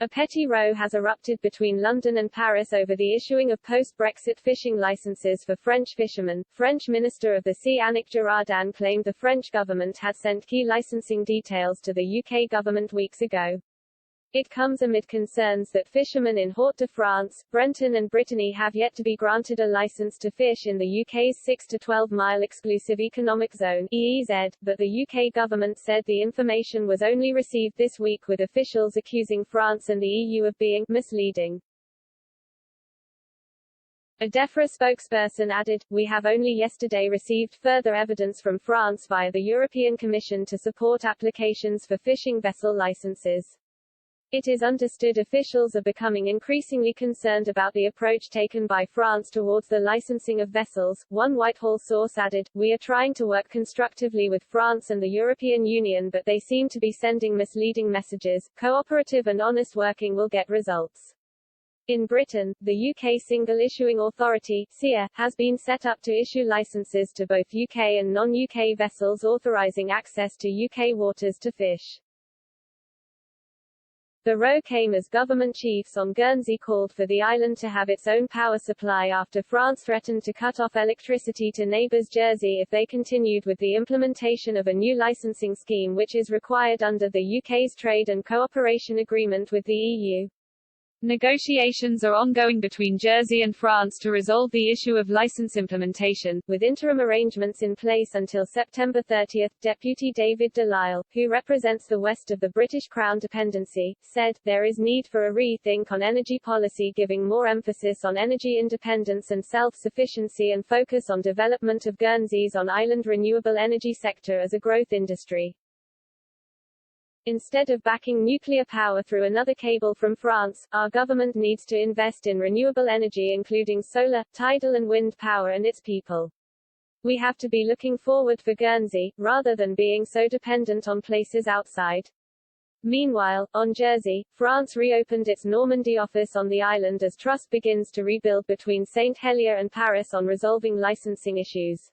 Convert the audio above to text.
A petty row has erupted between London and Paris over the issuing of post-Brexit fishing licenses for French fishermen. French Minister of the Sea Annick Girardin claimed the French government had sent key licensing details to the UK government weeks ago. It comes amid concerns that fishermen in Hauts-de-France, Breton and Brittany have yet to be granted a license to fish in the UK's 6 to 12-mile exclusive economic zone (EEZ), but the UK government said the information was only received this week, with officials accusing France and the EU of being misleading. A DEFRA spokesperson added, "We have only yesterday received further evidence from France via the European Commission to support applications for fishing vessel licenses. It is understood officials are becoming increasingly concerned about the approach taken by France towards the licensing of vessels." One Whitehall source added, "We are trying to work constructively with France and the European Union, but they seem to be sending misleading messages. Cooperative and honest working will get results." In Britain, the UK Single Issuing Authority SIA has been set up to issue licenses to both UK and non-UK vessels authorising access to UK waters to fish. The row came as government chiefs on Guernsey called for the island to have its own power supply after France threatened to cut off electricity to neighbours Jersey if they continued with the implementation of a new licensing scheme which is required under the UK's Trade and Cooperation Agreement with the EU. Negotiations are ongoing between Jersey and France to resolve the issue of license implementation, with interim arrangements in place until September 30. Deputy David Delisle, who represents the west of the British Crown dependency, said, "There is need for a rethink on energy policy, giving more emphasis on energy independence and self-sufficiency and focus on development of Guernsey's on-island renewable energy sector as a growth industry. Instead of backing nuclear power through another cable from France, our government needs to invest in renewable energy including solar, tidal and wind power and its people. We have to be looking forward for Guernsey, rather than being so dependent on places outside." Meanwhile, on Jersey, France reopened its Normandy office on the island as trust begins to rebuild between St. Helier and Paris on resolving licensing issues.